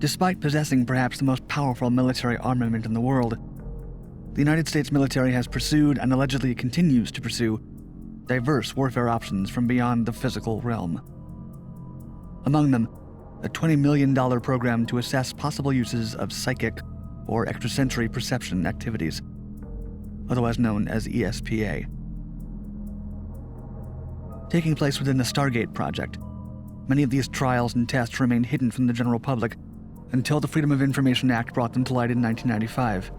Despite possessing perhaps the most powerful military armament in the world, the United States military has pursued and allegedly continues to pursue diverse warfare options from beyond the physical realm. Among them, a $20 million program to assess possible uses of psychic or extrasensory perception activities, otherwise known as ESPA. Taking place within the Stargate Project, many of these trials and tests remained hidden from the general public until the Freedom of Information Act brought them to light in 1995.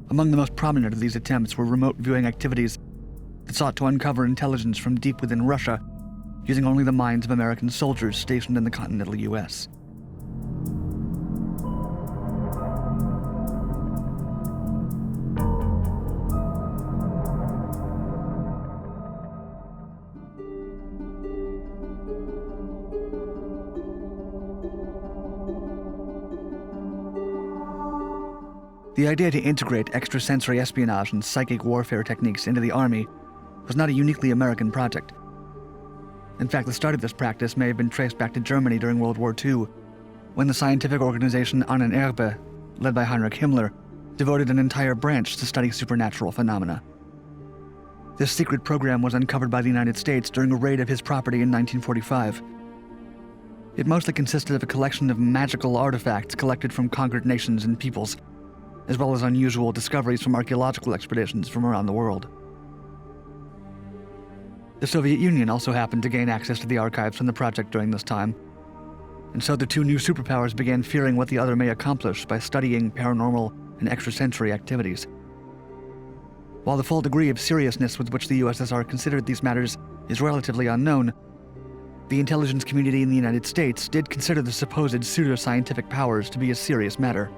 Among the most prominent of these attempts were remote viewing activities that sought to uncover intelligence from deep within Russia using only the minds of American soldiers stationed in the continental U.S. The idea to integrate extrasensory espionage and psychic warfare techniques into the Army was not a uniquely American project. In fact, the start of this practice may have been traced back to Germany during World War II, when the scientific organization Ahnenerbe, led by Heinrich Himmler, devoted an entire branch to study supernatural phenomena. This secret program was uncovered by the United States during a raid of his property in 1945. It mostly consisted of a collection of magical artifacts collected from conquered nations and peoples, as well as unusual discoveries from archaeological expeditions from around the world. The Soviet Union also happened to gain access to the archives from the project during this time, and so the two new superpowers began fearing what the other may accomplish by studying paranormal and extrasensory activities. While the full degree of seriousness with which the USSR considered these matters is relatively unknown, the intelligence community in the United States did consider the supposed pseudoscientific powers to be a serious matter.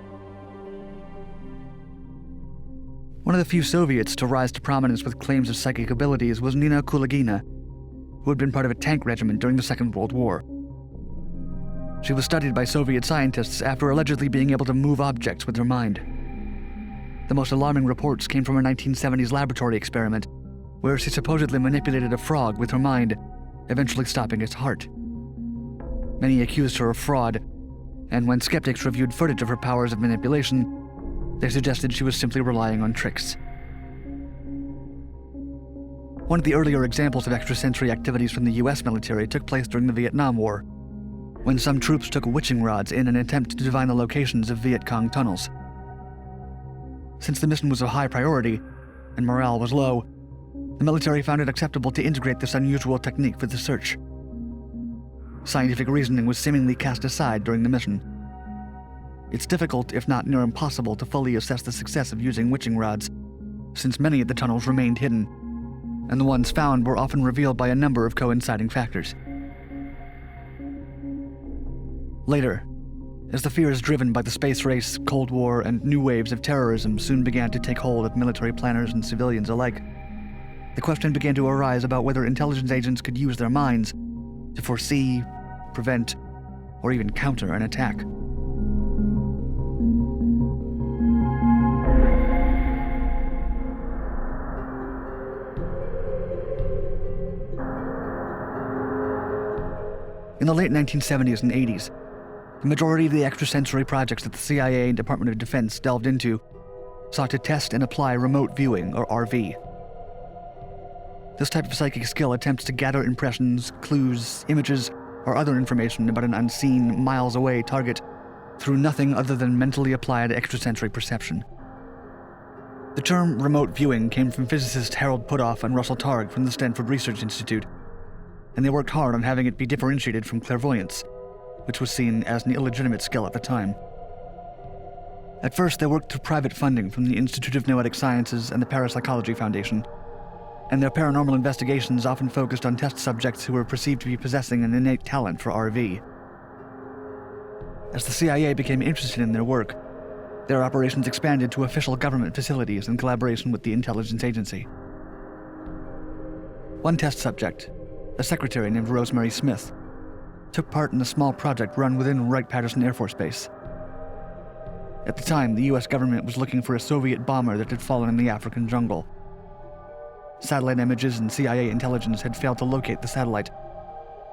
One of the few Soviets to rise to prominence with claims of psychic abilities was Nina Kulagina, who had been part of a tank regiment during the Second World War. She was studied by Soviet scientists after allegedly being able to move objects with her mind. The most alarming reports came from a 1970s laboratory experiment, where she supposedly manipulated a frog with her mind, eventually stopping its heart. Many accused her of fraud, and when skeptics reviewed footage of her powers of manipulation, they suggested she was simply relying on tricks. One of the earlier examples of extrasensory activities from the US military took place during the Vietnam War, when some troops took witching rods in an attempt to divine the locations of Viet Cong tunnels. Since the mission was of high priority and morale was low, the military found it acceptable to integrate this unusual technique for the search. Scientific reasoning was seemingly cast aside during the mission. It's difficult, if not near impossible, to fully assess the success of using witching rods, since many of the tunnels remained hidden, and the ones found were often revealed by a number of coinciding factors. Later, as the fears driven by the space race, Cold War, and new waves of terrorism soon began to take hold of military planners and civilians alike, the question began to arise about whether intelligence agents could use their minds to foresee, prevent, or even counter an attack. In the late 1970s and 80s, the majority of the extrasensory projects that the CIA and Department of Defense delved into sought to test and apply remote viewing, or RV. This type of psychic skill attempts to gather impressions, clues, images, or other information about an unseen, miles-away target through nothing other than mentally applied extrasensory perception. The term remote viewing came from physicists Harold Puthoff and Russell Targ from the Stanford Research Institute, and they worked hard on having it be differentiated from clairvoyance, which was seen as an illegitimate skill at the time. At first, they worked through private funding from the Institute of Noetic Sciences and the Parapsychology Foundation, and their paranormal investigations often focused on test subjects who were perceived to be possessing an innate talent for RV. As the CIA became interested in their work, their operations expanded to official government facilities in collaboration with the intelligence agency. One test subject, a secretary named Rosemary Smith, took part in a small project run within Wright-Patterson Air Force Base. At the time, the US government was looking for a Soviet bomber that had fallen in the African jungle. Satellite images and CIA intelligence had failed to locate the satellite,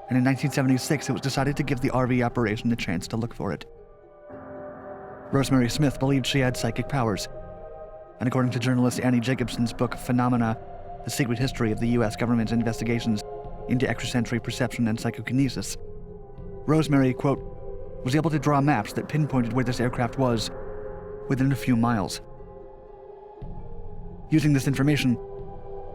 and in 1976 it was decided to give the RV operation a chance to look for it. Rosemary Smith believed she had psychic powers, and according to journalist Annie Jacobson's book Phenomena, The Secret History of the U.S. Government's Investigations into Extrasensory Perception and Psychokinesis, Rosemary, quote, was able to draw maps that pinpointed where this aircraft was within a few miles. Using this information,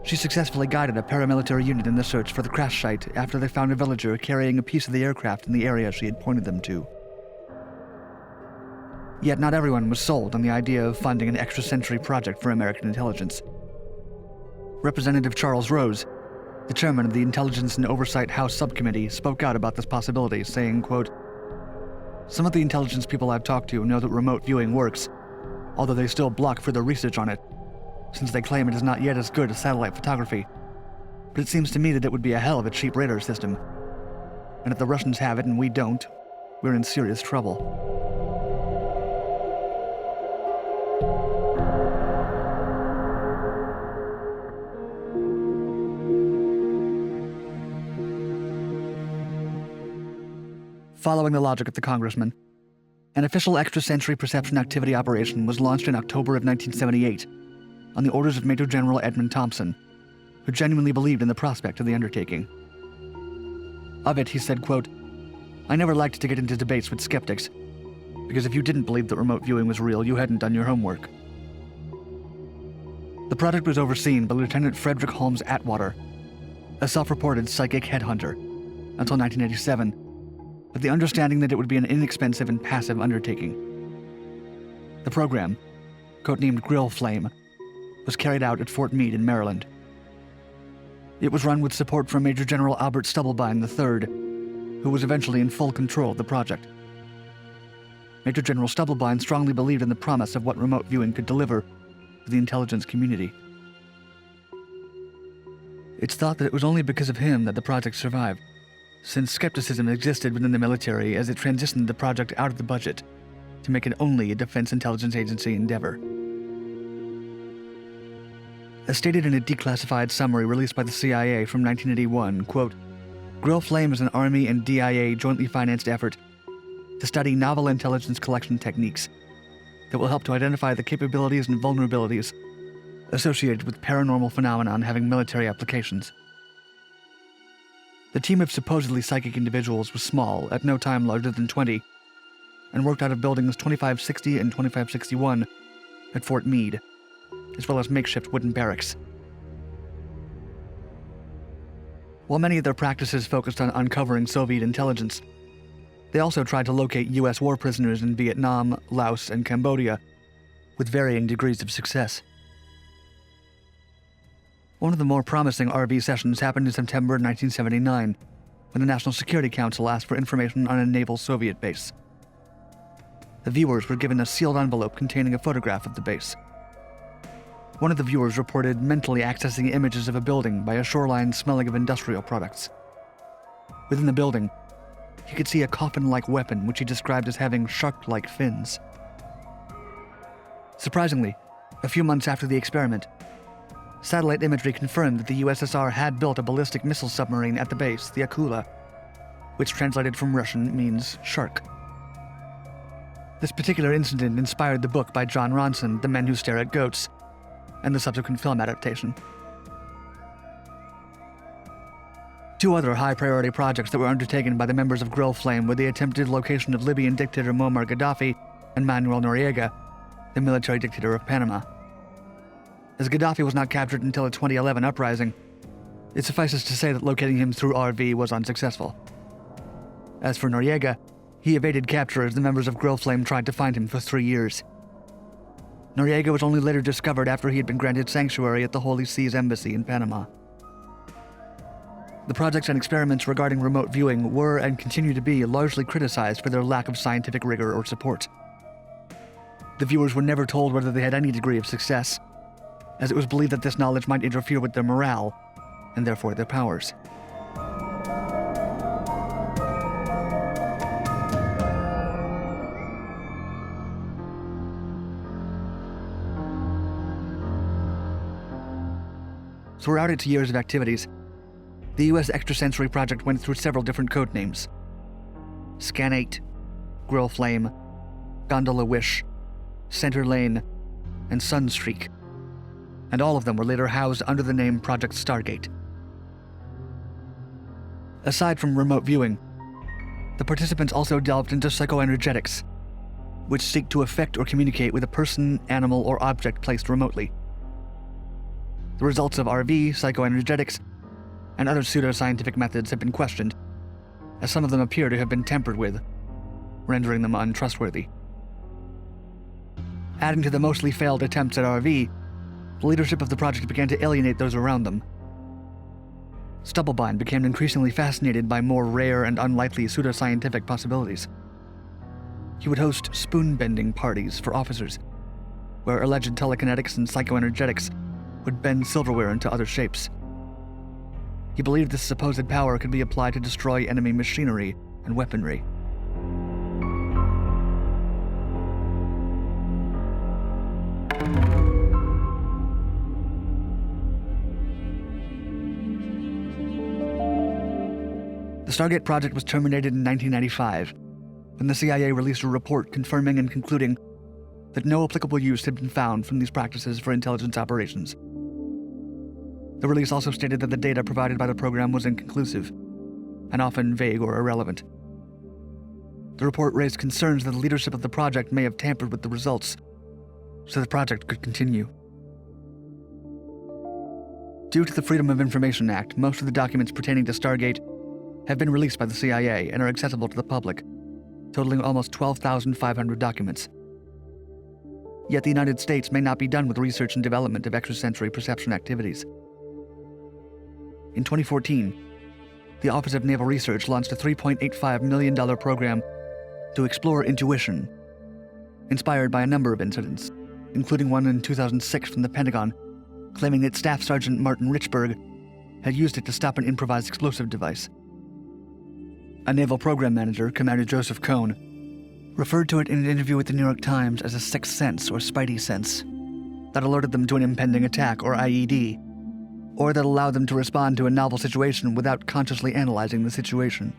she successfully guided a paramilitary unit in the search for the crash site after they found a villager carrying a piece of the aircraft in the area she had pointed them to. Yet not everyone was sold on the idea of funding an extrasensory project for American intelligence. Representative Charles Rose, the chairman of the Intelligence and Oversight House Subcommittee, spoke out about this possibility, saying, quote, "Some of the intelligence people I've talked to know that remote viewing works, although they still block further research on it, since they claim it is not yet as good as satellite photography. But it seems to me that it would be a hell of a cheap radar system. And if the Russians have it and we don't, we're in serious trouble." Following the logic of the congressman, an official extrasensory perception activity operation was launched in October of 1978 on the orders of Major General Edmund Thompson, who genuinely believed in the prospect of the undertaking. Of it, he said, quote, "I never liked to get into debates with skeptics, because if you didn't believe that remote viewing was real, you hadn't done your homework." The project was overseen by Lieutenant Frederick Holmes Atwater, a self-reported psychic headhunter, until 1987, with the understanding that it would be an inexpensive and passive undertaking. The program, codenamed Grill Flame, was carried out at Fort Meade in Maryland. It was run with support from Major General Albert Stubblebine III, who was eventually in full control of the project. Major General Stubblebine strongly believed in the promise of what remote viewing could deliver to the intelligence community. It's thought that it was only because of him that the project survived, since skepticism existed within the military as it transitioned the project out of the budget to make it only a Defense Intelligence Agency endeavor. As stated in a declassified summary released by the CIA from 1981, quote, "Grill Flame is an Army and DIA jointly financed effort to study novel intelligence collection techniques that will help to identify the capabilities and vulnerabilities associated with paranormal phenomenon having military applications." The team of supposedly psychic individuals was small, at no time larger than 20, and worked out of buildings 2560 and 2561 at Fort Meade, as well as makeshift wooden barracks. While many of their practices focused on uncovering Soviet intelligence, they also tried to locate U.S. war prisoners in Vietnam, Laos, and Cambodia, with varying degrees of success. One of the more promising RV sessions happened in September 1979, when the National Security Council asked for information on a naval Soviet base. The viewers were given a sealed envelope containing a photograph of the base. One of the viewers reported mentally accessing images of a building by a shoreline smelling of industrial products. Within the building, he could see a coffin-like weapon which he described as having shark-like fins. Surprisingly, a few months after the experiment, satellite imagery confirmed that the USSR had built a ballistic missile submarine at the base, the Akula, which translated from Russian means shark. This particular incident inspired the book by John Ronson, The Men Who Stare at Goats, and the subsequent film adaptation. Two other high-priority projects that were undertaken by the members of Grill Flame were the attempted location of Libyan dictator Muammar Gaddafi and Manuel Noriega, the military dictator of Panama. As Gaddafi was not captured until the 2011 uprising, it suffices to say that locating him through RV was unsuccessful. As for Noriega, he evaded capture as the members of Grill Flame tried to find him for 3 years. Noriega was only later discovered after he had been granted sanctuary at the Holy See's embassy in Panama. The projects and experiments regarding remote viewing were and continue to be largely criticized for their lack of scientific rigor or support. The viewers were never told whether they had any degree of success, as it was believed that this knowledge might interfere with their morale, and therefore their powers. Throughout its years of activities, the U.S. Extrasensory Project went through several different code names: Scan 8, Grill Flame, Gondola Wish, Center Lane, and Sunstreak, and all of them were later housed under the name Project Stargate. Aside from remote viewing, the participants also delved into psychoenergetics, which seek to affect or communicate with a person, animal, or object placed remotely. The results of RV, psychoenergetics, and other pseudoscientific methods have been questioned, as some of them appear to have been tampered with, rendering them untrustworthy. Adding to the mostly failed attempts at RV, the leadership of the project began to alienate those around them. Stubblebine became increasingly fascinated by more rare and unlikely pseudoscientific possibilities. He would host spoon-bending parties for officers, where alleged telekinetics and psychoenergetics would bend silverware into other shapes. He believed this supposed power could be applied to destroy enemy machinery and weaponry. The Stargate Project was terminated in 1995, when the CIA released a report confirming and concluding that no applicable use had been found from these practices for intelligence operations. The release also stated that the data provided by the program was inconclusive, and often vague or irrelevant. The report raised concerns that the leadership of the project may have tampered with the results, so the project could continue. Due to the Freedom of Information Act, most of the documents pertaining to Stargate have been released by the CIA and are accessible to the public, totaling almost 12,500 documents. Yet the United States may not be done with research and development of extrasensory perception activities. In 2014, the Office of Naval Research launched a $3.85 million program to explore intuition, inspired by a number of incidents, including one in 2006 from the Pentagon, claiming that Staff Sergeant Martin Richburg had used it to stop an improvised explosive device. A naval program manager, Commander Joseph Cohn, referred to it in an interview with the New York Times as a sixth sense or spidey sense that alerted them to an impending attack or IED, or that allowed them to respond to a novel situation without consciously analyzing the situation.